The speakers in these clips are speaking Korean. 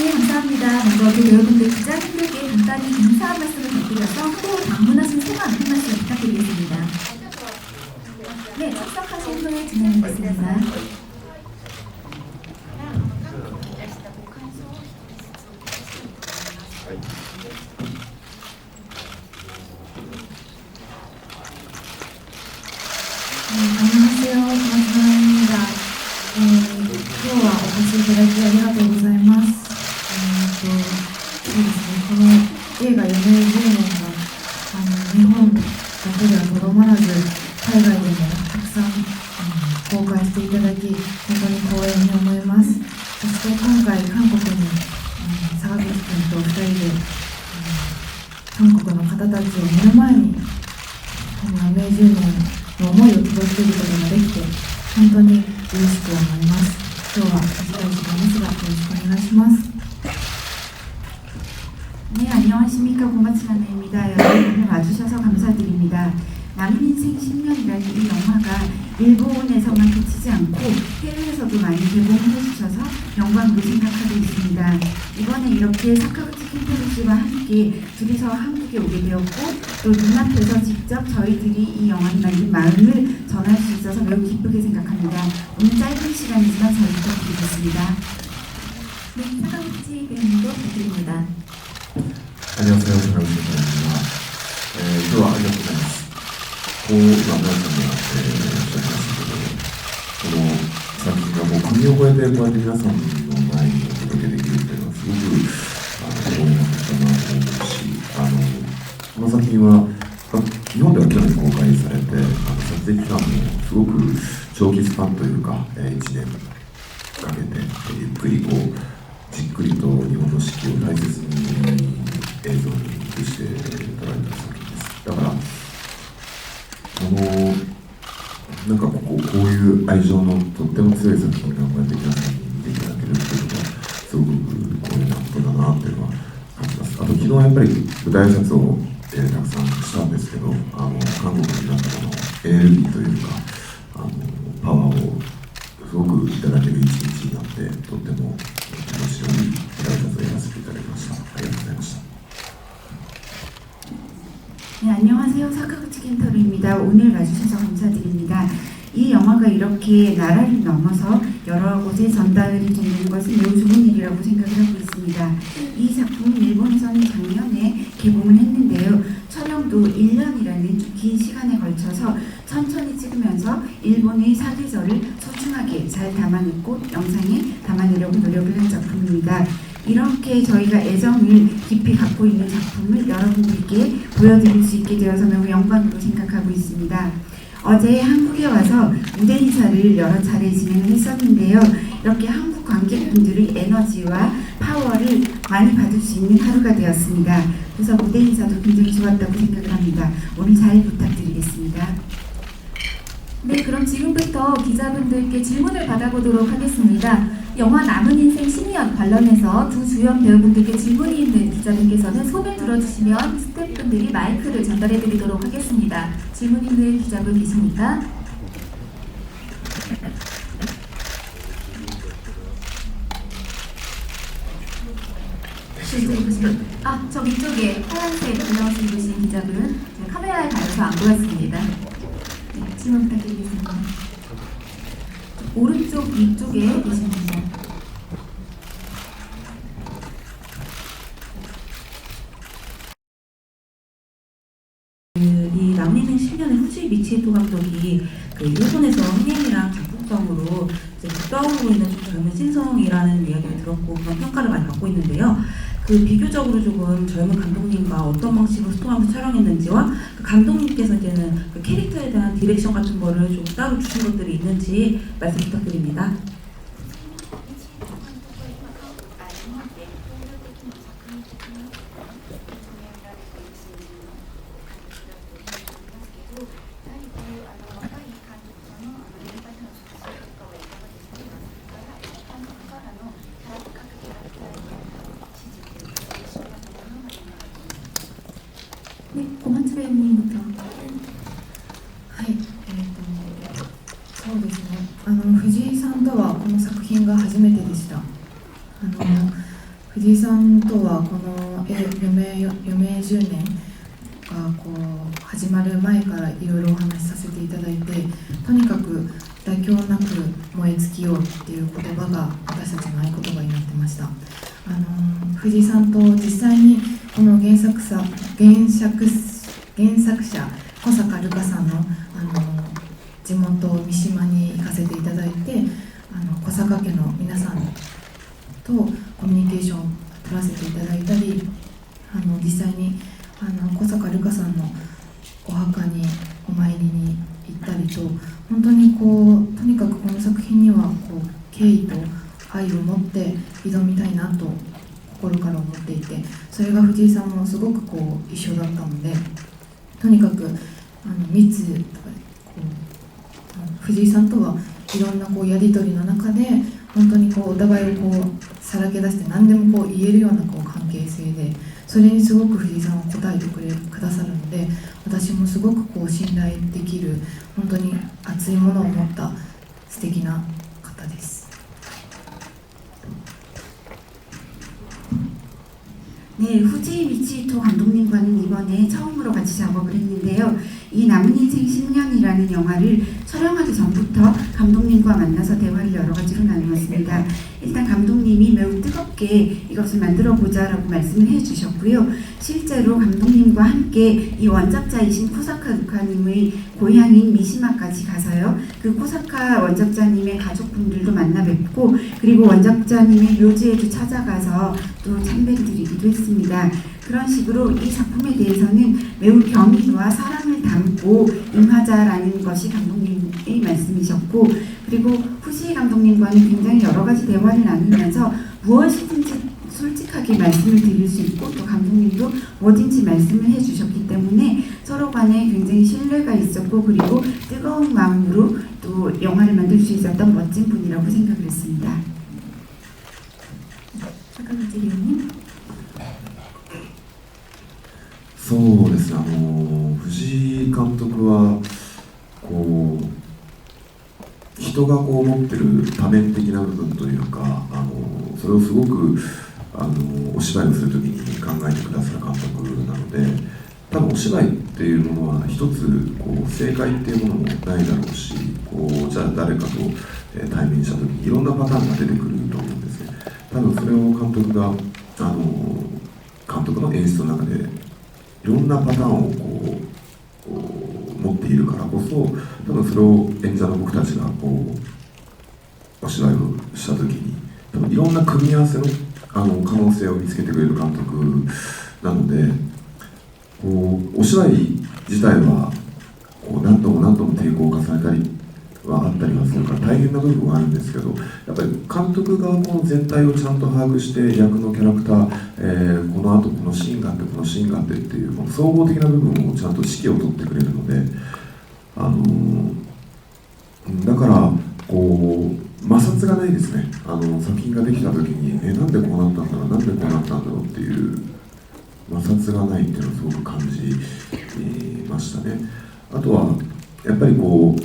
네, 감사합니다. 먼저 그 배우분들 기자님들께 간단히 인사 한 말씀을 드려서 한국으로 방문하신 소감 한 말씀 부탁드리겠습니다. 네, 출석하신 후에 진행하겠습니다. 안녕하세요. 고맙습니다. 今日はお越しいただきありがとうございます。そうですね、この映画余命10年が日本だけではとどまらず海外でもたくさん公開していただき本当に光栄に思います。そして今回韓国に沢口君と2人で韓国の方たちを目の前にこの余命10年の思いを届けることができて本当に嬉しく思います。今日は短い時間ですがよろしくお願いします。 네, 안녕하십니까. 고마츠라네입니다. 여러분 오늘 와주셔서 감사드립니다. 남은 인생 10년이라는 이 영화가 일본에서만 그치지 않고 해외에서도 많이 개봉을 해주셔서 영광으로 생각하고 있습니다. 이번에 이렇게 사카구치 켄타로 씨와 함께 둘이서 한국에 오게 되었고 또 눈앞에서 직접 저희들이 이 영화를 만든 마음을 전할 수 있어서 매우 기쁘게 생각합니다. 오늘 짧은 시간이지만 잘 부탁드리겠습니다. 네, 사카구치 배우님도 부탁드립니다. 안녕하세요. 사카구치입니다. 今日はありがとうございます。こう今皆さんがおっしゃってましたけど、この作品がもう国を越えてこうやって皆さんの前にお届けできるというのはすごく光栄なことだなと思うし、この作品は日本では去年公開されて撮影期間もすごく長期スパンというか、1年かけてゆっくりこうじっくりと日本の四季を大切に映像に映して捉えた作品です。だからなんかこういう愛情のとっても強い作品がこうやって皆さんに見ていただけるっていうのはすごく光栄なことだなっていうのは感じます。あと昨日やっぱり舞台挨拶を、たくさんしたんですけど、韓国の皆様のエネルギーというかパワーをすごくいただける一日になってとっても気持ちよい舞台挨拶をやらせていただきました。ありがとうございました。 네, 안녕하세요. 사카구치 켄타로입니다. 오늘 와주셔서 감사드립니다. 이 영화가 이렇게 나라를 넘어서 여러 곳에 전달이 되는 것은 매우 좋은 일이라고 생각을 하고 있습니다. 이 작품은 일본에서는 작년에 개봉을 했는데요. 촬영도 1년이라는 긴 시간에 걸쳐서 천천히 찍으면서 일본의 사계절을 소중하게 잘 담아냈고 영상에 담아내려고 노력을 한 작품입니다. 이렇게 저희가 애정을 깊이 갖고 있는 작품을 여러분들께 보여드릴 수 있게 되어서 매우 영광으로 생각하고 있습니다. 어제 한국에 와서 무대 인사를 여러 차례 진행을 했었는데요. 이렇게 한국 관객분들의 에너지와 파워를 많이 받을 수 있는 하루가 되었습니다. 그래서 무대 인사도 굉장히 좋았다고 생각을 합니다. 오늘 잘 부탁드리겠습니다. 네, 그럼 지금부터 기자분들께 질문을 받아보도록 하겠습니다. 영화 남은 인생 10년 관련해서 두 주연 배우분들께 질문이 있는 기자분께서는 손을 들어주시면 스태프분들이 마이크를 전달해드리도록 하겠습니다. 질문 있는 기자분 계십니까? 저 위쪽에 하얀색 블라우스 입으신 기자분 카메라에 가려서 안 보였습니다. 네, 질문 부탁드리겠습니다. 오른쪽 위쪽에 계십니다. 이 남은 인생 10년의 후지 미치히토 감독이 일본에서 흥행이랑 작품성으로 떠오르고 있는 좀 젊은 신성이라는 이야기를 들었고 그런 평가를 많이 받고 있는데요. 비교적으로 조금 젊은 감독님과 어떤 방식으로 소통하면서 촬영했는지와 감독님께서 이제는 캐릭터에 대한 디렉션 같은 거를 좀 따로 주신 것들이 있는지 말씀 부탁드립니다. 네, 고만츠 배우님부터. はい、そうですね。藤井さんとはこの作品が初めてでした。藤井さんとはこの余命10年がこう始まる前からいろいろお話しさせていただいて、とにかく妥協なく燃え尽きようっていう言葉が私たちの合言葉になってました。藤井さんと実際にこの原作者小坂瑠香さんの、地元三島に行かせていただいて、小坂家の皆さんとコミュニケーションを取らせていただいたり、実際に小坂瑠香さんのお墓にお参りに行ったりと、本当にこうとにかくこの作品にはこう敬意と愛を持って挑みたいなと心から思っていて、それが藤井さんもすごくこう一緒だったので、とにかく密とかこう藤井さんとはいろんなこうやり取りの中で本当にこうお互いをこうさらけ出して何でもこう言えるようなこう関係性で、それにすごく藤井さんは応えてくださるので、私もすごくこう信頼できる本当に熱いものを持った素敵な方です。 네, 후지 미치히토 감독님과는 이번에 처음으로 같이 작업을 했는데요. 이 남은 인생 10년이라는 영화를 촬영하기 전부터 감독님과 만나서 대화를 여러 가지로 나누었습니다. 일단 감독님이 매우 뜨겁게 이것을 만들어보자라고 말씀을 해주셨고요. 실제로 감독님과 함께 이 원작자이신 코사카 루카님의 고향인 미시마까지 가서요. 그 코사카 원작자님의 가족분들도 만나 뵙고, 그리고 원작자님의 묘지에도 찾아가서 또 참배를 드리기도 했습니다. 그런 식으로 이 작품에 대해서는 매우 경의와 사랑을 담고 임하자라는 것이 감독님의 말씀이셨고, 그리고 후지이 감독님과는 굉장히 여러 가지 대화를 나누면서 무엇이든지 솔직하게 말씀을 드릴 수 있고, 또 감독님도 뭐든지 말씀을 해주셨기 때문에 서로 간에 굉장히 신뢰가 있었고, 그리고 뜨거운 마음으로 또 영화를 만들 수 있었던 멋진 분이라고 생각을 했습니다. 사카구치 리오님. そうですね、藤井監督はこう人がこう持ってる多面的な部分というか、それをすごくお芝居をするときに考えてくださる監督なので、多分お芝居っていうものは一つこう正解っていうものもないだろうし、こうじゃあ誰かと対面したときにいろんなパターンが出てくると思うんですね。多分それを監督が監督の演出の中でいろんなパターンをこう持っているからこそ、多分それを演者の僕たちがこうお芝居をしたときに多分いろんな組み合わせの可能性を見つけてくれる監督なので、こうお芝居自体はこう何度も何度も抵抗を重ねたりはあったりはするから大変な部分はあるんですけど、やっぱり監督がこの全体をちゃんと把握して役のキャラクター、この後このシーンがあってこのシーンがあってっていうこの総合的な部分をちゃんと指揮を取ってくれるので、だからこう摩擦がないですね。作品ができた時になんでこうなったんだろう、なんでこうなったんだろうっていう摩擦がないっていうのをすごく感じましたね。あとはやっぱりこう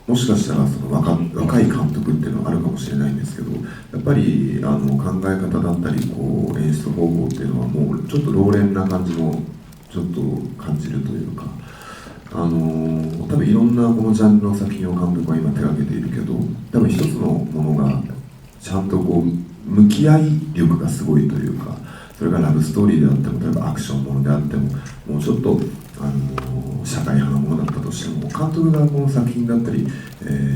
もしかしたらその若い監督っていうのはあるかもしれないんですけど、やっぱり考え方だったりこう演出方法っていうのはもうちょっと老練な感じもちょっと感じるというか、多分いろんなこのジャンルの作品を監督は今手がけているけど、多分一つのものがちゃんとこう向き合い力がすごいというか、それがラブストーリーであっても、例えばアクションものであっても、もうちょっと社会派のものだったとしても、監督がこの作品だったり、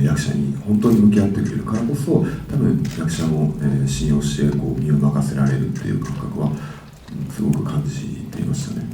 役者に本当に向き合ってくれるからこそ、多分役者も、信用してこう身を任せられるっていう感覚は、すごく感じていましたね。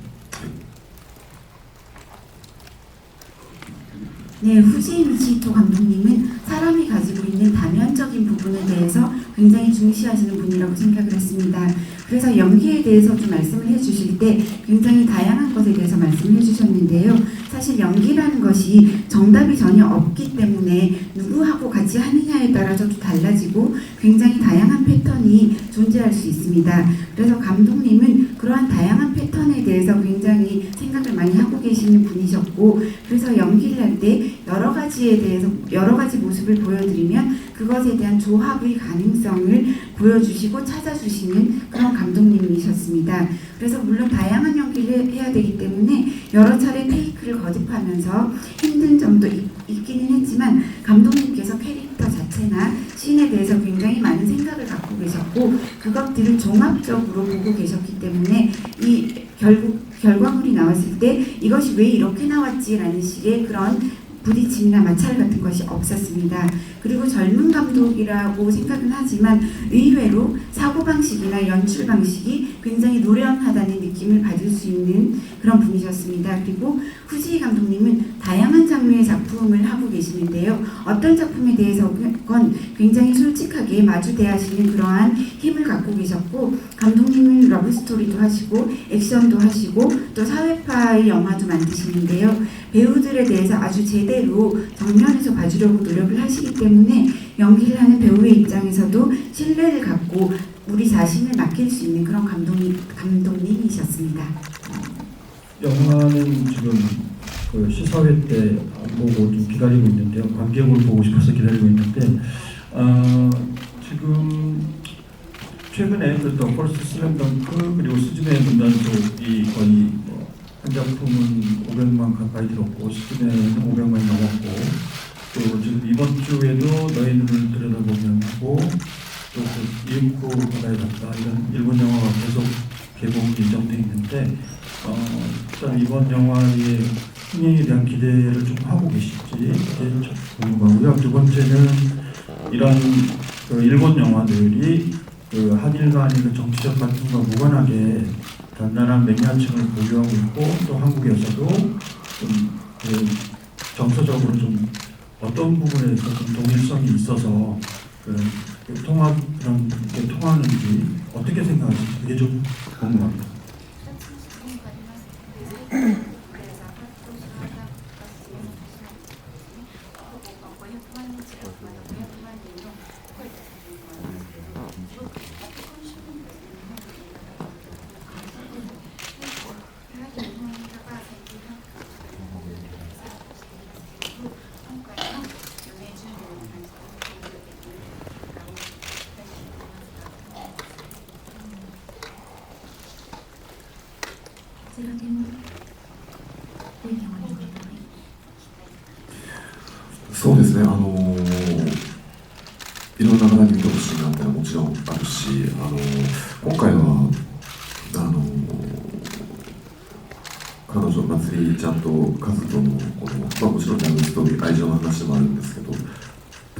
네, 후지이 미치히토 감독님은 사람이 가지고 있는 다면적인 부분에 대해서 굉장히 중시하시는 분이라고 생각을 했습니다. 그래서 연기에 대해서 좀 말씀을 해주실 때 굉장히 다양한 것에 대해서 말씀을 해주셨는데요. 사실 연기라는 것이 정답이 전혀 없기 때문에 누구하고 같이 하느냐에 따라서도 달라지고 굉장히 다양한 패턴이 존재할 수 있습니다. 그래서 감독님은 그러한 다양한 패턴에 대해서 굉장히 생각을 많이 하고 계시는 분이셨고, 그래서 연기를 할 때 여러 가지에 대해서 여러 가지 모습을 보여드리면 그것에 대한 조합의 가능성을 보여주시고 찾아주시는 그런 감독님이셨습니다. 그래서 물론 다양한 연기를 해야 되기 때문에 여러 차례 테이크를 거듭하면서 힘든 점도 있기는 했지만 감독님께서 캐릭터 자체나 씬에 대해서 굉장히 많은 생각을 갖고 계셨고 그것들을 종합적으로 보고 계셨기 때문에 이 결과물이 나왔을 때 이것이 왜 이렇게 나왔지라는 식의 그런 부딪힘이나 마찰 같은 것이 없었습니다. 그리고 젊은 감독이라고 생각은 하지만 의외로 사고방식이나 연출 방식이 굉장히 노련하다는 느낌을 받을 수 있는 그런 분이셨습니다. 그리고 후지이 감독님은 다양한 장르의 작품을 하고 계시는데요. 어떤 작품에 대해서건 굉장히 솔직하게 마주 대하시는 그러한 힘을 갖고 계셨고 감독님은 러브스토리도 하시고 액션도 하시고 또 사회파의 영화도 만드시는데요. 배우들에 대해서 아주 제대로 정면에서 봐주려고 노력을 하시기 때문에 연기를 하는 배우의 입장에서도 신뢰를 갖고 우리 자신을 맡길 수 있는 그런 감독님이셨습니다. 영화는 지금 그 시사회 때 안 보고 좀 기다리고 있는데요. 관객을 보고 싶어서 기다리고 있는데 지금 최근에 그 더 퍼스트 슬램덩크 그리고 수준의 문단속이 거의 한 작품은 500만 가까이 들었고 수준에는 500만이 넘었고 또 지금 이번 주에도 너의 눈을 들여다보면 하고 또 그 이윽고 바다에 갔다 이런 일본 영화가 계속 개봉 예정돼 있는데 일단 이번 영화의 흥행에 대한 기대를 좀 하고 계실지 그게 좀 궁금하고요. 두 번째는 이런 그 일본 영화들이 그 한일 간의 그 정치적 갈등과 무관하게 단단한 매니아층을 보유하고 있고 또 한국에서도 좀 그 정서적으로 좀 어떤 부분에서 좀 동일성이 있어서 그 통합 그런 게 통하는지 어떻게 생각하실지 그게 좀 궁금합니다.そうですね、いろんな方に見てほしいなってのはもちろんあるし、今回は彼女まつりちゃんとカズとのこの、もちろんラブストーリー愛情の話もあるんですけど、例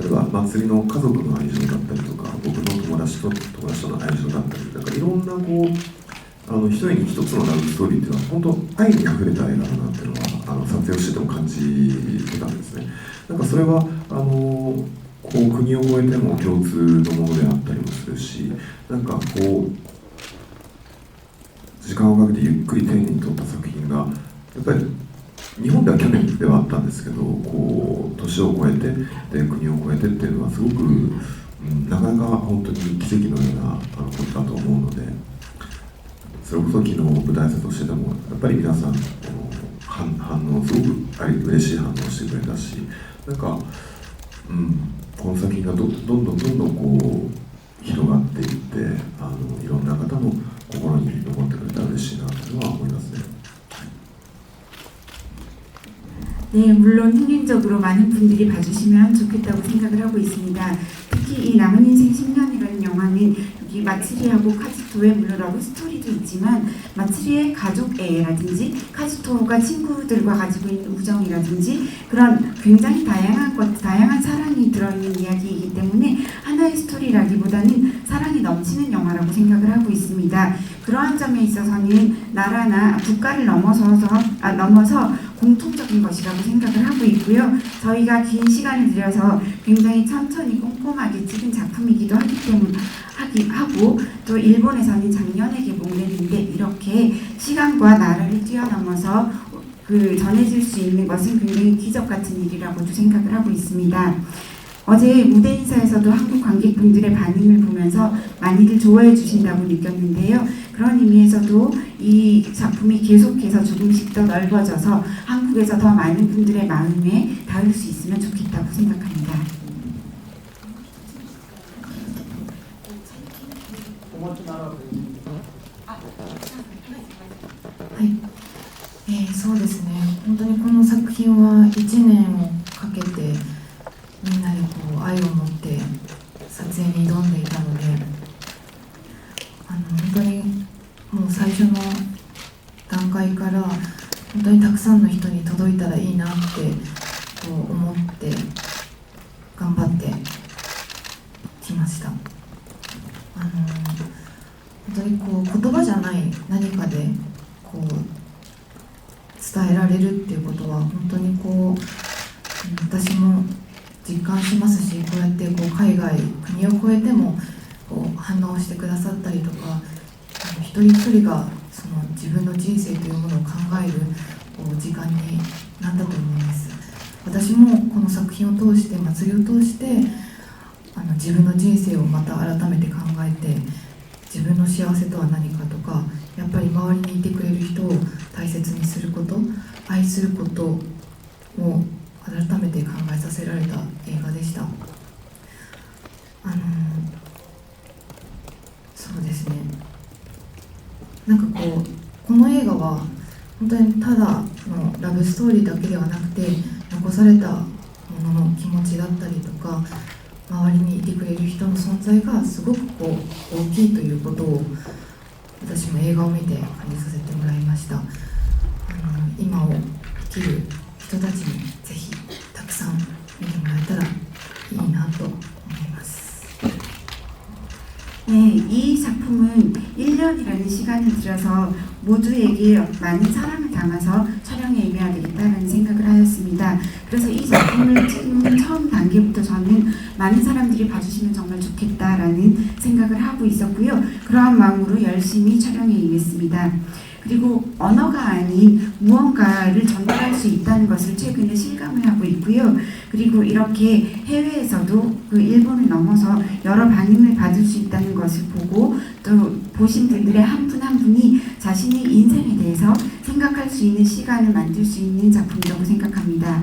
えばまつりの家族の愛情だったりとか僕の友達との愛情だったり、だからいろんなこう一人に一つのラブストーリーっていうのは本当愛にあふれた映画だなっていうのは撮影をしてても感じてたんですね。なんかそれはこう国を越えても共通のものであったりもするし、なんかこう時間をかけてゆっくり丁寧に撮った作品がやっぱり日本では去年ではあったんですけど、こう年を超えてで国を越えてっていうのはすごく、なかなか本当に奇跡のようなことだと思うので、それこそ昨日舞台挨拶をしててもやっぱり皆さん反応すごく嬉しい反応をしてくれたし、なんか、この作品がどんどんこう広がっていって、いろんな方の心に残ってくれたら嬉しいなというのは思いますね。네, 물론 흥행적으로 많은 분들이 봐주시면 좋겠다고 생각을 하고 있습니다. 특히 이 남은 인생 10년이라는 영화는 여기 마츠리하고 카즈토의 물론 러브스토리도 있지만 마츠리의 가족애라든지 카즈토가 친구들과 가지고 있는 우정이라든지 그런 굉장히 다양한 사랑이 들어있는 이야기이기 때문에 하나의 스토리라기보다는 사랑이 넘치는 영화라고 생각을 하고 있습니다. 그러한 점에 있어서는 나라나 국가를 넘어서 공통적인 것이라고 생각을 하고 있고요. 저희가 긴 시간을 들여서 굉장히 천천히 꼼꼼하게 찍은 작품이기도 하고 또 일본에서는 작년에 개봉했는데 이렇게 시간과 나라를 뛰어넘어서 전해질 수 있는 것은 굉장히 기적 같은 일이라고도 생각을 하고 있습니다. 어제 무대 인사에서도 한국 관객분들의 반응을 보면서 많이들 좋아해 주신다고 느꼈는데요. 그런 의미에서도 이 작품이 계속해서 조금씩 더 넓어져서 한국에서 더 많은 분들의 마음에 닿을 수 있으면 좋겠다고 생각합니다. そうですね、本当にこの作品は1年をかけてみんなでこう愛を持って撮影に挑んでいたので、本当にもう最初の段階から本当にたくさんの人に届いたらいいなってこう思って頑張ってきました。本当にこう言葉じゃない何かでこう伝えられるっていうことは本当にこう私も実感しますし、こうやってこう海外国を越えてもこう反応してくださったりとか、一人一人がその自分の人生というものを考えるこう時間になったと思います。私もこの作品を通して、祭りを通して自分の人生をまた改めて考えて、自分の幸せとは何かとか、やっぱり周りにいてくれる人を大切にすること、愛することを改めて考えさせられた映画でした。そうですね、なんかこうこの映画は本当にただのラブストーリーだけではなくて、残されたものの気持ちだったりとか、周りにいてくれる人の存在がすごくこう大きいということを私も映画を見て感じさせてもらいました。今を生きる人たちにぜひたくさん見てもらえたらいいなと思います。 네, 이 작품은 1년이라는 시간을 들여서 모두에게 많은 사랑을 담아서 촬영에 임해야 되겠다는 생각을 하였습니다. 그래서 이 작품을 찍는 처음 단계부터 저는 많은 사람들이 봐주시면 정말 좋겠다라는 생각을 하고 있었고요. 그러한 마음으로 열심히 촬영에 임했습니다. 그리고 언어가 아닌 무언가를 전달할 수 있다는 것을 최근에 실감을 하고 있고요. 그리고 이렇게 해외에서도 그 일본을 넘어서 여러 반응을 받을 수 있다는 것을 보고, 또 보신 분들의 한 분 한 분이 자신의 인생에 대해서 생각할 수 있는 시간을 만들 수 있는 작품이라고 생각합니다.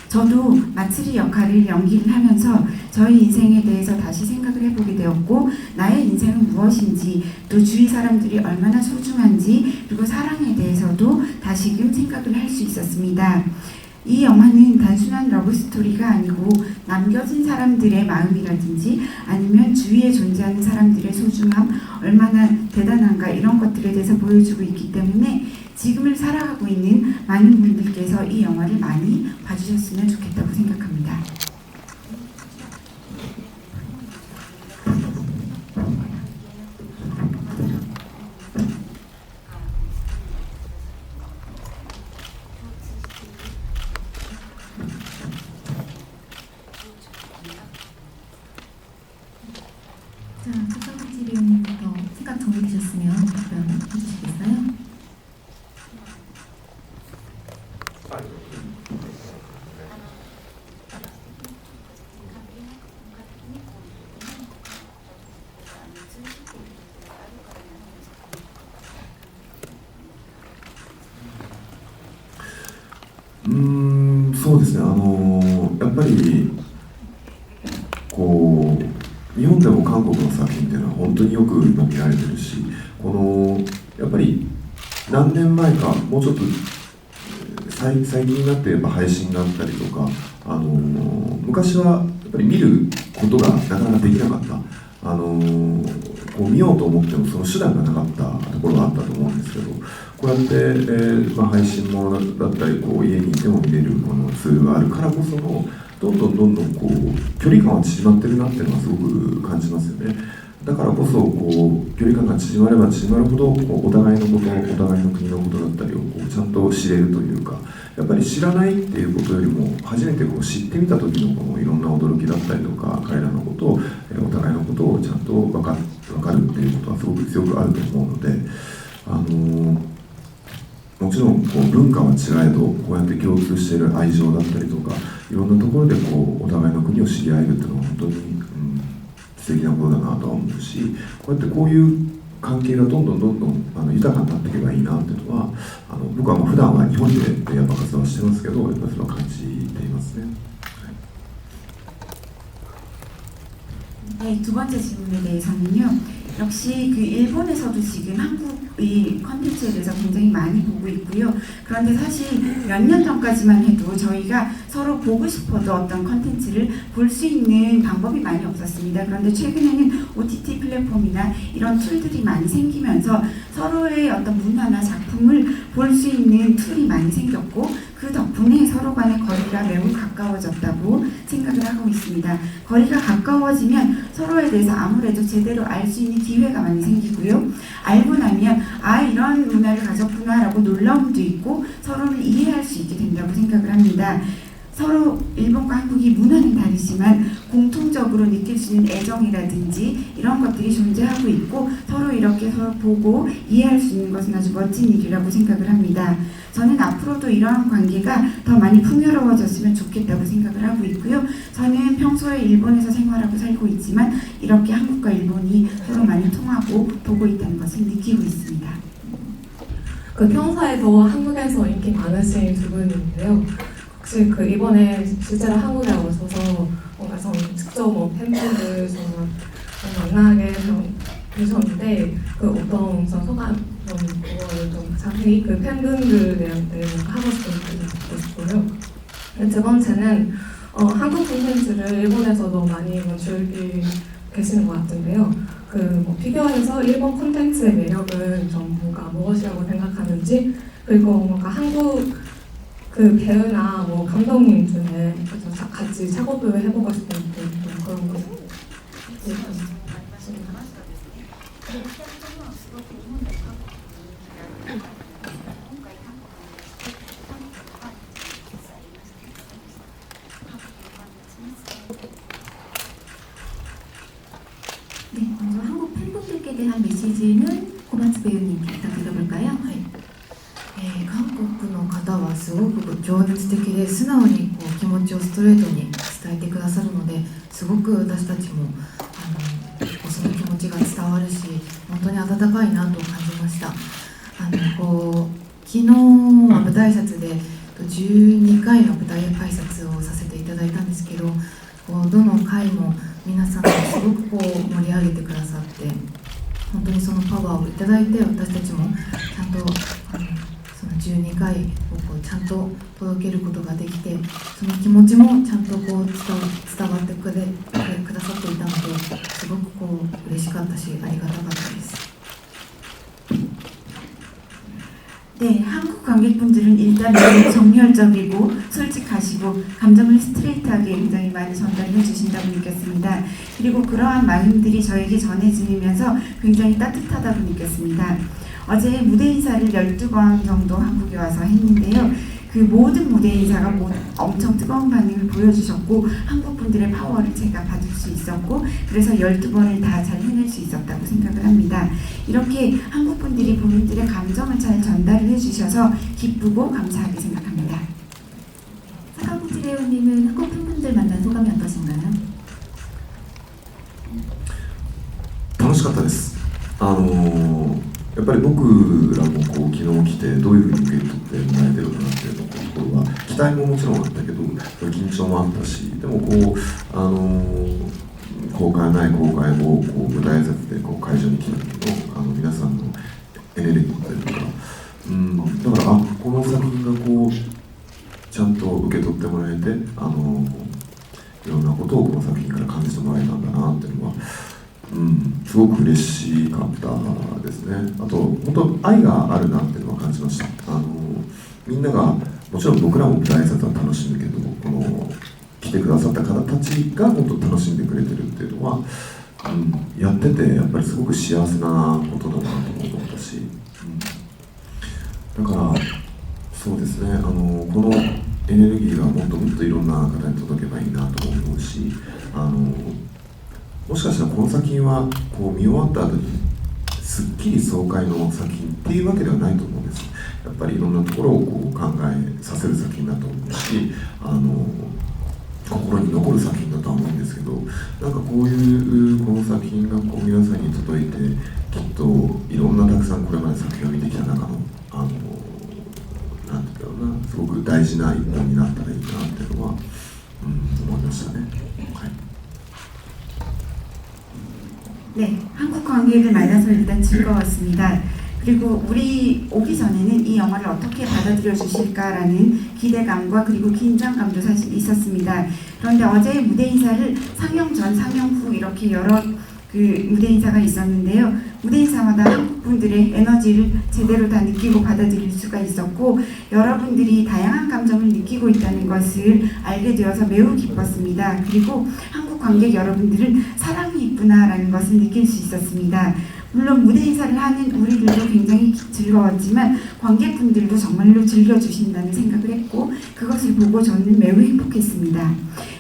저도 마츠리 역할을 연기를 하면서 저희 인생에 대해서 다시 생각을 해보게 되었고, 나의 인생은 무엇인지, 또 주위 사람들이 얼마나 소중한지, 그리고 사랑에 대해서도 다시금 생각을 할 수 있었습니다. 이 영화는 단순한 러브스토리가 아니고 남겨진 사람들의 마음이라든지 아니면 주위에 존재하는 사람들의 소중함, 얼마나 대단한가, 이런 것들에 대해서 보여주고 있기 때문에 지금을 살아가고 있는 많은 분들께서 이 영화를 많이 봐주셨으면 좋겠다고 생각합니다. 자, 첫 번째 질의원님부터 생각 정리되셨으면 답변 해주시겠어요? 음, そうですね。やっぱりこう日本でも韓国の作品っていうのは本当によく今見られてるし、このやっぱり何年前か、もうちょっと最近になってやっぱ配信があったりとか、昔はやっぱり見ることがなかなかできなかった、こう見ようと思ってもその手段がなかったところがあったと思うんですけど、こうやって、配信ものだったり、こう家にいても見れるこのツールがあるからこそのどんどんこう距離感は縮まってるなっていうのがすごく感じますよね。だからこそこう距離感が縮まれば縮まるほどこうお互いのこと、お互いの国のことだったりをこうちゃんと知れるというか、やっぱり知らないっていうことよりも初めてこう知ってみた時のこのいろんな驚きだったりとか、彼らのことを、お互いのことをちゃんと分かるっていうことはすごく強くあると思うので、もちろんこう文化は違えど、こうやって共通している愛情だったりとか、いろんなところでこうお互いの国を知り合えるっていうのは本当に、素敵なことだなとは思うし、こうやってこういう関係がどんどん豊かになっていけばいいなっていうのは、僕は普段は日本でやっぱ活動はしてますけど、やっぱりそれは感じていますね。네, 두 번째 질문에 대해서는요. 역시 그 일본에서도 지금 한국의 컨텐츠에 대해서 굉장히 많이 보고 있고요. 그런데 사실 몇 년 전까지만 해도 저희가 서로 보고 싶어도 어떤 컨텐츠를 볼 수 있는 방법이 많이 없었습니다. 그런데 최근에는 OTT 플랫폼이나 이런 툴들이 많이 생기면서 서로의 어떤 문화나 작품을 볼 수 있는 툴이 많이 생겼고 그 덕분에 서로 간의 거리가 매우 가까워졌다고 생각을 하고 있습니다. 거리가 가까워지면 서로에 대해서 아무래도 제대로 알 수 있는 기회가 많이 생기고요. 알고 나면 아 이런 문화를 가졌구나 라고 놀라움도 있고 서로를 이해할 수 있게 된다고 생각을 합니다. 서로 일본과 한국이 문화는 다르지만 공통적으로 느낄 수 있는 애정이라든지 이런 것들이 존재하고 있고 서로 이렇게 서로 보고 이해할 수 있는 것은 아주 멋진 일이라고 생각을 합니다. 저는 앞으로도 이러한 관계가 더 많이 풍요로워졌으면 좋겠다고 생각을 하고 있고요. 저는 평소에 일본에서 생활하고 살고 있지만 이렇게 한국과 일본이 서로 많이 통하고 보고 있다는 것을 느끼고 있습니다. 그 평소에도 한국에서 인기 많으신 두 분인데요. 혹시 그 이번에 실제로 한국에 오셔서 뭔가 좀 직접 뭐 팬분들 정말 만나게 되셨는데 그 어떤 우선 소감 좀 그거를 좀 자세히 그 팬분들에 대한 하고 싶은 말씀 듣고 싶고요. 두 번째는 한국 콘텐츠를 일본에서도 많이 즐기고 계시는 것 같은데요. 그 비교해서 일본 콘텐츠의 매력은 좀 뭔가 무엇이라고 생각하는지 그리고 뭔가 한국 그 배우나 뭐 감독님 중에 같이 작업을 해보고 싶은 그런 거. 네, 먼저 한국 팬분들께 대한 메시지는 고마츠 배우님께 부탁드려볼까요? 韓国の方はすごく情熱的で素直にこう気持ちをストレートに伝えてくださるのですごく私たちもその気持ちが伝わるし本当に温かいなと感じました。昨日は舞台挨拶で12回の舞台挨拶をさせていただいたんですけどどの回も皆さんがすごく盛り上げてくださって本当にそのパワーをいただいて私たちもちゃんとその12回をちゃんと届けることができてその気持ちもちゃんと伝わってくださっていたのですごく嬉しかったしありがたかったです。 네, 한국 관객분들은 일단 매우 정열적이고 솔직하시고 감정을 스트레이트하게 굉장히 많이 전달해 주신다고 느꼈습니다. 그리고 그러한 마음들이 저에게 전해지면서 굉장히 따뜻하다고 느꼈습니다. 어제 무대 인사를 12번 정도 한국에 와서 했는데요. 그 모든 무대 인사가 엄청 뜨거운 반응을 보여주셨고 한국 분들의 파워를 제가 받을 수 있었고 그래서 12번을 다 잘 해낼 수 있었다고 생각을 합니다. 이렇게 한국 분들이 본인들의 감정을 잘 전달을 해주셔서 기쁘고 감사하게 생각합니다. 사카구치 배우님은 한국 팬분들 만난 소감이 어떠신가요? 楽しかったです。やっぱり僕らも昨日来てどういうふうに受け取ってもらえてるかなっていうところは期待ももちろんあったけど緊張もあったしでも公開ない公開後舞台挨拶で会場に来た時の皆さんのエネルギーというか、だからこの作品がちゃんと受け取ってもらえていろんなことをこの作品から感じてもらえたんだなっていうのはすごく嬉しかったですね。あと本当愛があるなっていうのは感じました。みんながもちろん僕らも舞台挨拶は楽しむけど来てくださった方たちが本当楽しんでくれてるっていうのは、やっててやっぱりすごく幸せなことだなと思ったし、だからそうですねこのエネルギーがもっともっといろんな方に届けばいいなと思うしもしかしたらこの作品は見終わった後にすっきり爽快の作品っていうわけではないと思うんです。やっぱりいろんなところを考えさせる作品だと思うし心に残る作品だとは思うんですけどなんかこういうこの作品が皆さんに届いてきっといろんなたくさんこれまで作品を見てきた中のなんていうかなすごく大事な一本になったらいいなっていうのは、思いましたね。はい 네, 한국 관객을 만나서 일단 즐거웠습니다. 그리고 우리 오기 전에는 이 영화를 어떻게 받아들여 주실까라는 기대감과 그리고 긴장감도 사실 있었습니다. 그런데 어제 무대 인사를 상영 전, 상영 후 이렇게 여러 무대 인사가 있었는데요. 무대 인사마다 한국 분들의 에너지를 제대로 다 느끼고 받아들일 수가 있었고 여러분들이 다양한 감정을 느끼고 있다는 것을 알게 되어서 매우 기뻤습니다. 그리고 한국 관객 여러분들은 사랑이 있구나라는 것을 느낄 수 있었습니다. 물론 무대 인사를 하는 우리들도 굉장히 즐거웠지만 관객분들도 정말로 즐겨주신다는 생각을 했고 그것을 보고 저는 매우 행복했습니다.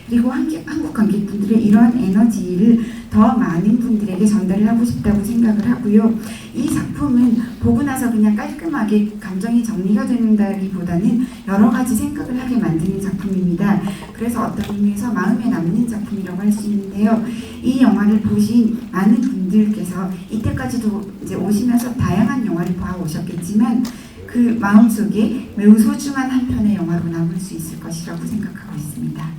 그리고 한국 관객분들의 이러한 에너지를 더 많은 분들에게 전달을 하고 싶다고 생각을 하고요. 이 작품은 보고 나서 그냥 깔끔하게 감정이 정리가 된다기보다는 여러 가지 생각을 하게 만드는 작품입니다. 그래서 어떤 의미에서 마음에 남는 작품이라고 할 수 있는데요. 이 영화를 보신 많은 분들께서 이때까지도 이제 오시면서 다양한 영화를 봐오셨겠지만 그 마음속에 매우 소중한 한 편의 영화로 남을 수 있을 것이라고 생각하고 있습니다.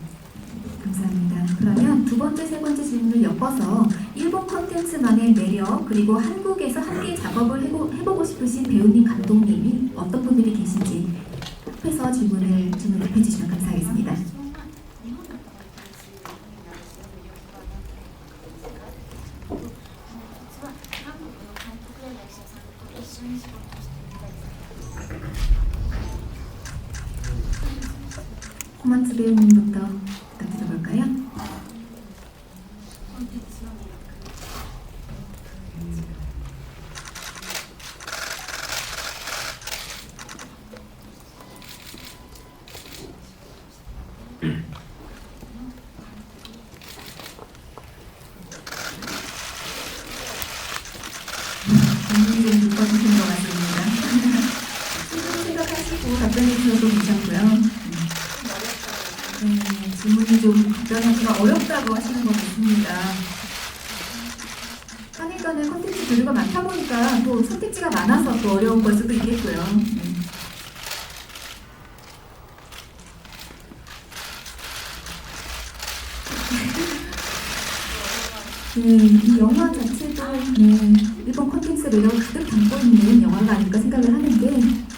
감사합니다. 그러면 두 번째, 세 번째 질문을 엮어서 일본 콘텐츠만의 매력 그리고 한국에서 함께 작업을 해보고 싶으신 배우님, 감독님이 어떤 분들이 계신지 합해서 질문을 해주시면 감사하겠습니다. 코마츠 배우님부터 부탁드려볼까요? 질문이 좀 묶어주신 것 같습니다. 생각하시고 답변해 주셔도 괜찮고요. 질문이 좀 답변하기가 어렵다고 하시는 것 같습니다. 하니까는 콘텐츠 분류가 많다 보니까 또 선택지가 많아서 또 어려운 걸 수도 있겠고요. 이 영화 자체도 일본 콘텐츠 매력을 가득 담고 있는 영화가 아닐까 생각을 하는데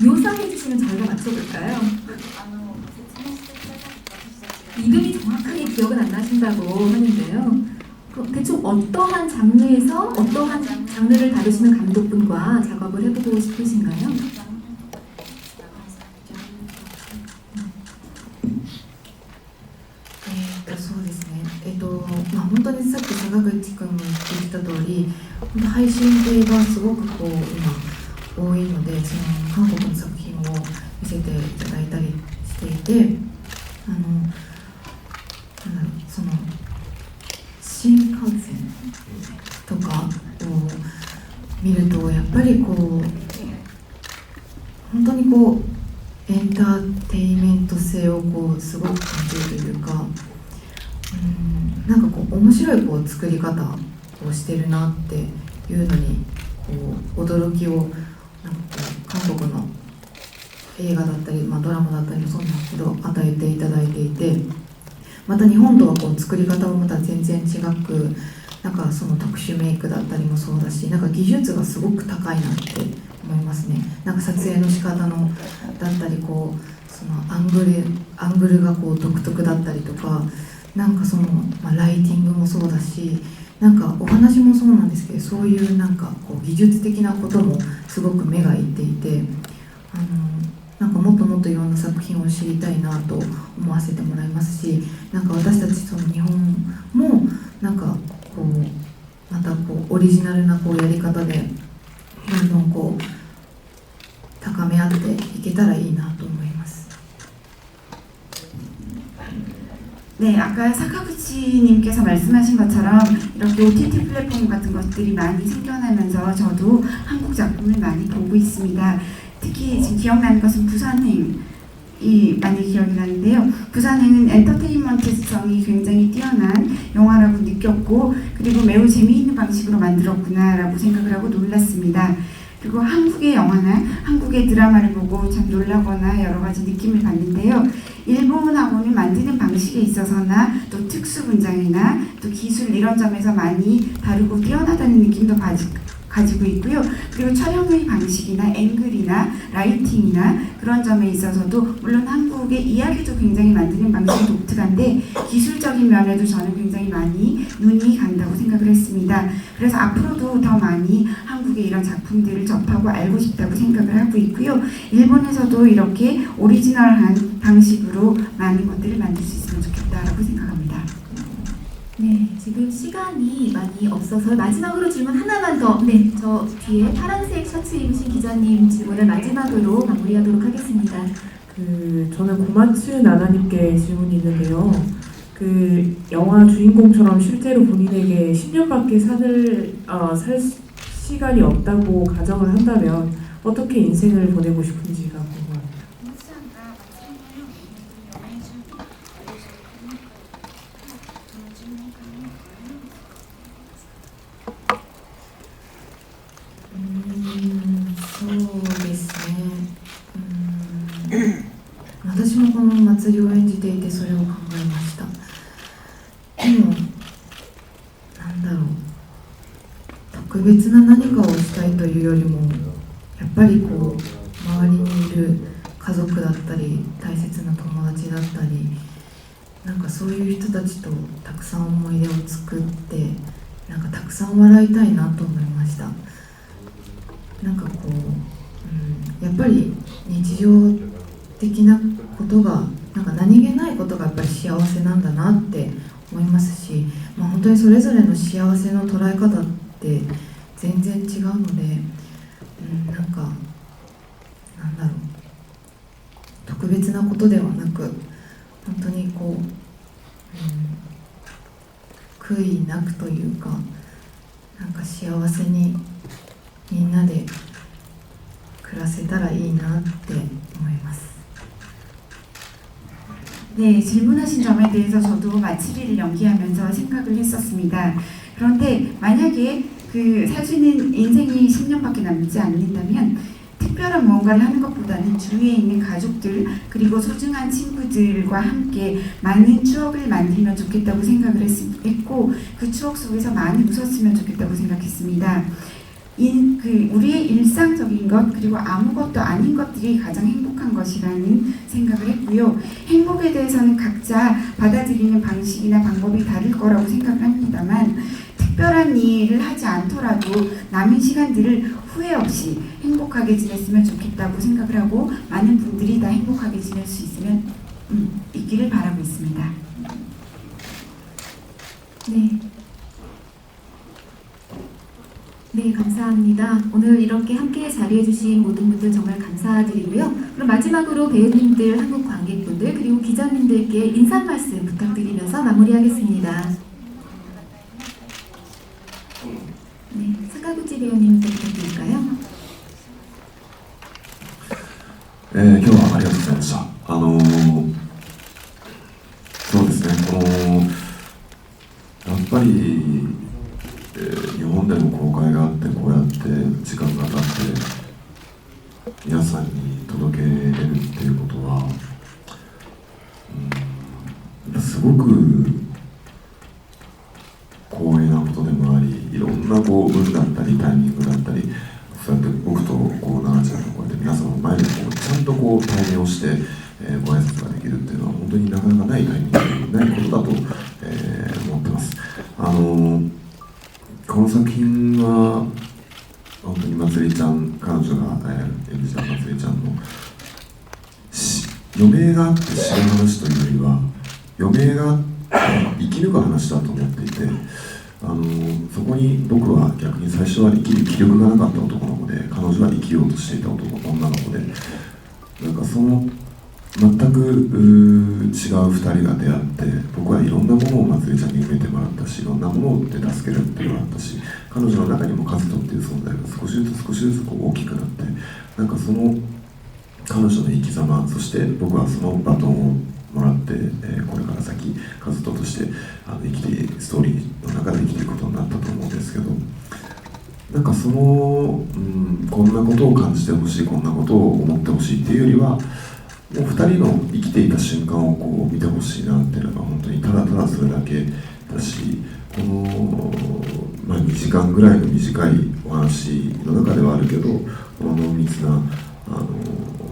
묘사해 주시면 저희가 맞춰볼까요? 이름이 정확하게 기억은 안 나신다고 하는데요. 대충 어떠한 장르에서 어떠한 장르를 다루시는 감독분과 작업을 해보고 싶으신가요? そうですね。本当にさっき坂口君も言ってきた通り、本当配信系がすごくこう今多いので、その韓国の作品を見せていただいたりしていて、その新幹線とかを見るとやっぱりこう本当にこうエンターテインメント性をこうすごく感じるというか。なんかこう面白いこう作り方をしてるなっていうのにこう驚きをなんかこう韓国の映画だったり、ドラマだったりもそうなんですけど与えていただいていて、また日本とはこう作り方もまた全然違く、なんかその特殊メイクだったりもそうだし、なんか技術がすごく高いなって思いますね。なんか撮影の仕方のだったりこうそのアングルがこう独特だったりとか。なんかその、ライティングもそうだし、なんかお話もそうなんですけど、そういうなんかこう技術的なこともすごく目がいっていて、なんかもっともっといろんな作品を知りたいなと思わせてもらいますし、なんか私たちその日本もなんかこうまたこうオリジナルなこうやり方でどんどんこう高め合っていけたらいいなと思います。 네, 아까 사카구치님께서 말씀하신 것처럼 이렇게 OTT 플랫폼 같은 것들이 많이 생겨나면서 저도 한국 작품을 많이 보고 있습니다. 특히 지금 기억나는 것은 부산행이 많이 기억이 나는데요. 부산행은 엔터테인먼트성이 굉장히 뛰어난 영화라고 느꼈고 그리고 매우 재미있는 방식으로 만들었구나라고 생각을 하고 놀랐습니다. 그리고 한국의 영화나 한국의 드라마를 보고 참 놀라거나 여러 가지 느낌을 받는데요. 일본하고는 만드는 방식에 있어서나 또 특수 분장이나 또 기술 이런 점에서 많이 다르고 뛰어나다는 느낌도 가지고 있고요. 그리고 촬영의 방식이나 앵글이나 라이팅이나 그런 점에 있어서도 물론 한국의 이야기도 굉장히 만드는 방식이 독특한데 기술적인 면에도 저는 굉장히 많이 눈이 간다고 생각을 했습니다. 그래서 앞으로도 더 많이 한국의 이런 작품들을 접하고 알고 싶다고 생각을 하고 있고요. 일본에서도 이렇게 오리지널한 방식으로 많은 것들을 만들 수 있으면 좋겠다라고 생각합니다. 네, 지금 시간이 많이 없어서 마지막으로 질문 하나만 더. 네, 저 뒤에 파란색 셔츠 입으신 기자님 질문을 마지막으로 마무리하도록 하겠습니다. 저는 고마츠 나나님께 질문이 있는데요. 영화 주인공처럼 실제로 본인에게 10년밖에 살 시간이 없다고 가정을 한다면 어떻게 인생을 보내고 싶은지가 궁금합니다.そうですね。私もこの祭りを演じていてそれを考えました。でもなんだろう、特別な何かをしたいというよりもやっぱりこう周りにいる家族だったり大切な友達だったりなんかそういう人たちとたくさん思い出を作ってなんかたくさん笑いたいなと思いました。なんかこう、やっぱり日常的なことがなんか何気ないことがやっぱり幸せなんだなって思いますし、本当にそれぞれの幸せの捉え方って全然違うので、なんかなんだろう、特別なことではなく本当にこう、悔いなくというかなんか幸せにみんなで暮らせたらいいなって思います。 네, 질문하신 점에 대해서 저도 마츠리를 연기하면서 생각을 했었습니다. 그런데 만약에 사주는 인생이 10년밖에 남지 않는다면 특별한 무언가를 하는 것보다는 주위에 있는 가족들 그리고 소중한 친구들과 함께 많은 추억을 만들면 좋겠다고 생각을 했고 그 추억 속에서 많이 웃었으면 좋겠다고 생각했습니다. 우리의 일상적인 것 그리고 아무것도 아닌 것들이 가장 행복한 것이라는 생각을 했고요. 행복에 대해서는 각자 받아들이는 방식이나 방법이 다를 거라고 생각을 합니다만 특별한 일을 하지 않더라도 남은 시간들을 후회 없이 행복하게 지냈으면 좋겠다고 생각을 하고 많은 분들이 다 행복하게 지낼 수 있기를 바라고 있습니다. 네. 네, 감사합니다. 오늘 이렇게 함께 자리해주신 모든 분들 정말 감사드리고요. 그럼 마지막으로 배우님들, 한국 관객분들, 그리고 기자님들께 인사 말씀 부탁드리면서 마무리하겠습니다. 네, 사카구치 배우님부터 부탁드릴까요? 今日はありがとうございました。そうですね、やっぱり日本でも公開があってこうやって時間が経って皆さんに届けれるっていうことは、すごく光栄なことでもあり、いろんな運だったりタイミングだったり、そうやって僕と奈々ちゃんがこうやって皆さんの前でちゃんと対面をして、ご挨拶ができるっていうのは本当になかなかないタイミングないことだと、思ってます。この作品は本当にまつりちゃん、彼女が演じたまつりちゃんの余命があって死ぬ話というよりは余命が生き抜く話だと思っていて、そこに僕は逆に最初は生きる気力がなかった男の子で彼女は生きようとしていた女の子で、なんかその全く違う2人が出会って僕はいろんなものをまつりちゃんに埋めてもらったし、いろんなもので助けられてもらったし、彼女の中にも和人っていう存在が少しずつ大きくなって、なんかその彼女の生き様、そして僕はそのバトンをもらって、これから先和人としてストーリーの中で生きていくことになったと思うんですけど、なんかその、こんなことを感じてほしい、こんなことを思ってほしいっていうよりは、もう2人の生きていた瞬間をこう見てほしいなっていうのが本当にただただそれだけだし、この、2時間ぐらいの短いお話の中ではあるけど、この濃密な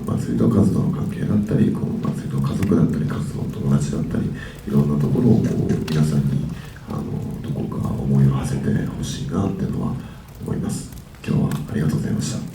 祭りとカズとの関係だったり、この祭りと家族だったり、カズの友達だったり、いろんなところをこう皆さんにどこか思いを馳せてほしいなっていうのは思います。今日はありがとうございました。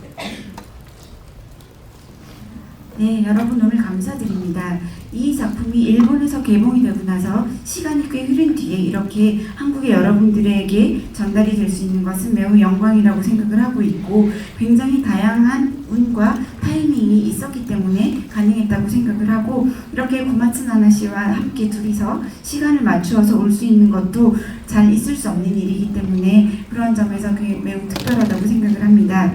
네, 여러분 오늘 감사드립니다. 이 작품이 일본에서 개봉이 되고 나서 시간이 꽤 흐른 뒤에 이렇게 한국의 여러분들에게 전달이 될 수 있는 것은 매우 영광이라고 생각을 하고 있고, 굉장히 다양한 운과 타이밍이 있었기 때문에 가능했다고 생각을 하고, 이렇게 고마츠 나나 씨와 함께 둘이서 시간을 맞추어서 올 수 있는 것도 잘 있을 수 없는 일이기 때문에 그런 점에서 매우 특별하다고 생각을 합니다.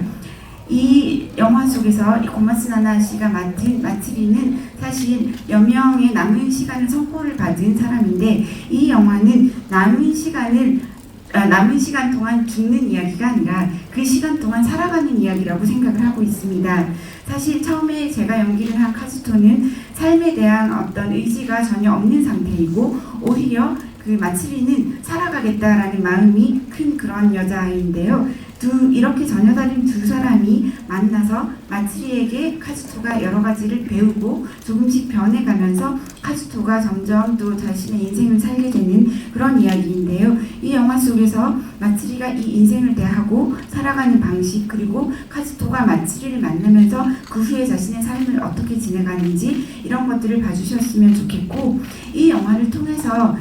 이 영화 속에서 이 고마츠 나나 씨가 맡은 마츠리는 사실 여명의 남은 시간을 선고를 받은 사람인데, 이 영화는 남은 시간 동안 죽는 이야기가 아니라 그 시간 동안 살아가는 이야기라고 생각을 하고 있습니다. 사실 처음에 제가 연기를 한 카즈토는 삶에 대한 어떤 의지가 전혀 없는 상태이고, 오히려 그 마츠리는 살아가겠다라는 마음이 큰 그런 여자아이인데요. 이렇게 전혀 다른 두 사람이 만나서 마츠리에게 카즈토가 여러 가지를 배우고 조금씩 변해가면서 카즈토가 점점 또 자신의 인생을 살게 되는 그런 이야기인데요. 이 영화 속에서 마츠리가 이 인생을 대하고 살아가는 방식, 그리고 카즈토가 마츠리를 만나면서 그 후에 자신의 삶을 어떻게 지내가는지, 이런 것들을 봐주셨으면 좋겠고, 이 영화를 통해서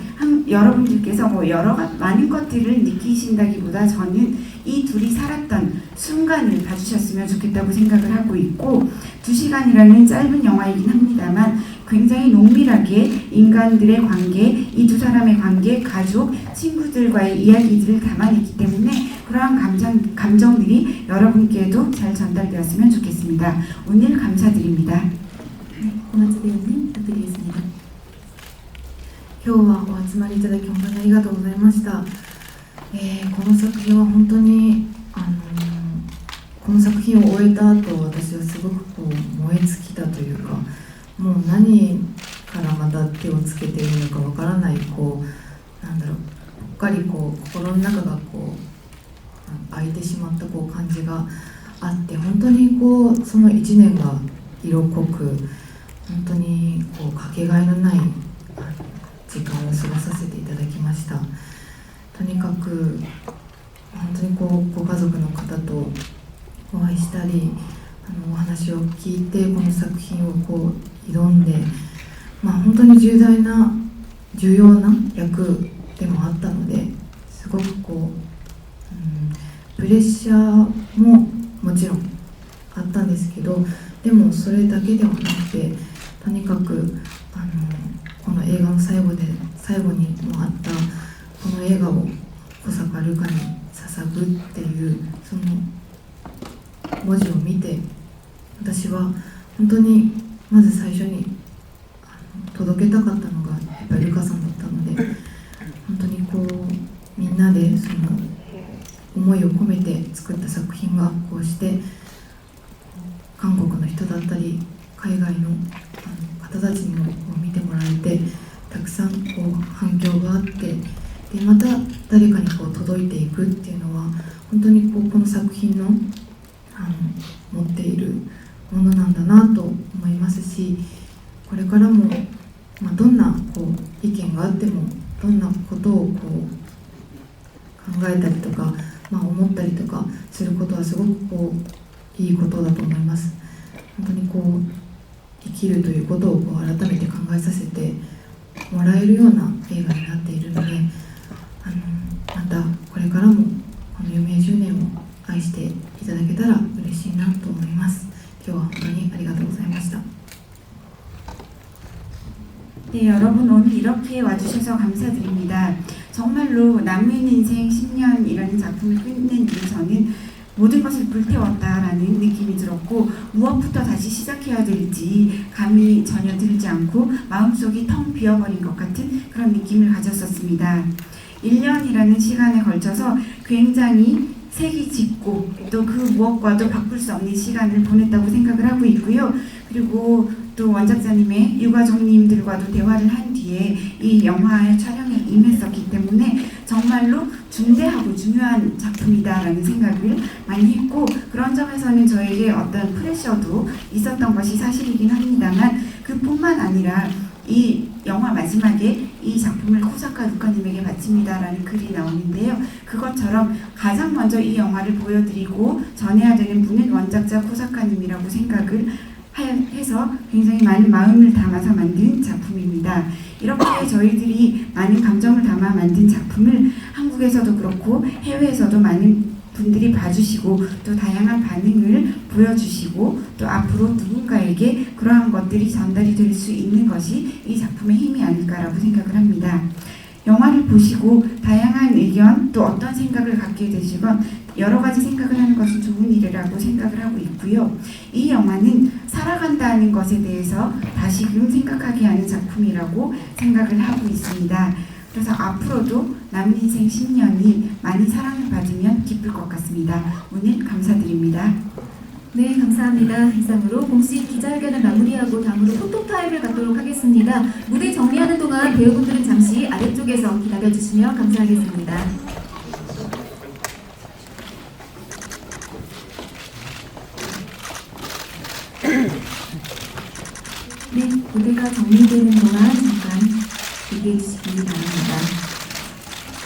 여러분들께서 많은 것들을 느끼신다기보다 저는 이 둘이 살았던 순간을 봐주셨으면 좋겠다고 생각을 하고 있고, 2시간이라는 짧은 영화이긴 합니다만 굉장히 농밀하게 인간들의 관계, 이 두 사람의 관계, 가족, 친구들과의 이야기들을 담아냈기 때문에 그러한 감정들이 여러분께도 잘 전달되었으면 좋겠습니다. 오늘 감사드립니다. 네, 고마츠 배우님 부탁드리겠습니다. 今日はお集まりいただき本当にありがとうございました。この作品は本当にこの作品を終えた後、私はすごくこう燃え尽きたというか、もう何からまた手をつけているのかわからない、こうなんだろう、ぽっかりこう心の中がこう開いてしまったこう感じがあって、本当にこうその1年が色濃く、本当にこうかけがえのない時間を過ごさせていただきました。とにかく本当にこうご家族の方とお会いしたり、お話を聞いてこの作品をこう挑んで、本当に重要な役でもあったので、すごくこう、プレッシャーももちろんあったんですけど、でもそれだけではなくて、とにかくこの映画の最後にもあったこの映画を小坂瑠香に捧ぐっていうその文字を見て、私は本当にまず最初に届けたかったのがやっぱり瑠香さんだったので、本当にこうみんなでその思いを込めて作った作品がこうして韓国の人だったり海外の方たちにも見てもらえて、たくさんこう反響があって、でまた誰かにこう届いていくっていうのは本当にこの作品の持っているものなんだなと思いますし、これからも、どんなこう意見があっても、どんなことをこう考えたりとか、思ったりとかすることはすごくこういいことだと思います。本当にこう生きるということをこう改めて考えさせてもらえるような映画になっているので、またこれからもこの余命10年を愛していただけたら嬉しいなと思います。今日は本当にありがとうございました。 네, 여러분 오늘 이렇게 와주셔서 감사드립니다. 정말로 남은 인생 10년이라는 작품을 끝낸 뒤에서는 모든 것을 불태웠다라는 느낌이 들었고, 무엇부터 다시 시작해야 될지 감이 전혀 들지 않고 마음속이 텅 비어버린 것 같은 그런 느낌을 가졌었습니다. 1년이라는 시간에 걸쳐서 굉장히 색이 짙고 또 그 무엇과도 바꿀 수 없는 시간을 보냈다고 생각을 하고 있고요. 그리고 또 원작자님의 유가족님들과도 대화를 한 뒤에 이 영화의 촬영에 임했었기 때문에 정말로 중대하고 중요한 작품이다라는 생각을 많이 했고, 그런 점에서는 저에게 어떤 프레셔도 있었던 것이 사실이긴 합니다만, 그뿐만 아니라 이 영화 마지막에 이 작품을 코사카 루카님에게 바칩니다라는 글이 나오는데요. 그것처럼 가장 먼저 이 영화를 보여드리고 전해야 되는 분은 원작자 코사카님이라고 생각을 해서 굉장히 많은 마음을 담아서 만든 작품입니다. 이렇게 저희들이 많은 감정을 담아 만든 작품을 한국에서도 그렇고 해외에서도 많은 분들이 봐주시고 또 다양한 반응을 보여주시고 또 앞으로 누군가에게 그러한 것들이 전달이 될 수 있는 것이 이 작품의 힘이 아닐까라고 생각을 합니다. 영화를 보시고 다양한 의견 또 어떤 생각을 갖게 되시건 여러 가지 생각을 하는 것은 좋은 일이라고 생각을 하고 있고요. 이 영화는 살아간다는 것에 대해서 다시금 생각하게 하는 작품이라고 생각을 하고 있습니다. 그래서 앞으로도 남은 인생 10년이 많이 사랑을 받으면 기쁠 것 같습니다. 오늘 감사드립니다. 네, 감사합니다. 이상으로 공식 기자회견을 마무리하고 다음으로 포토타임을 갖도록 하겠습니다. 무대 정리하는 동안 배우분들은 잠시 아래쪽에서 기다려주시면 감사하겠습니다. 네, 무대가 정리되는 동안 잠깐 얘기해 주시기 바랍니다.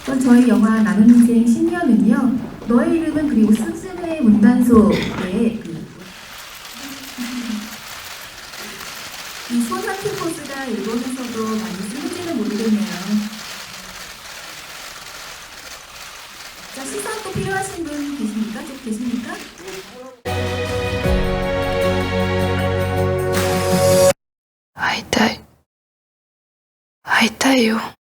이번 저희 영화 남은 인생 10년은요, 너의 이름은 그리고 스즈메 문단속의 이 손하트 포즈가 일본에서도 많이 쓰는지는 모르겠네요. 자, 시선 또 필요하신 분 계십니까? 쭉 계십니까?会いたい。会いたいよ。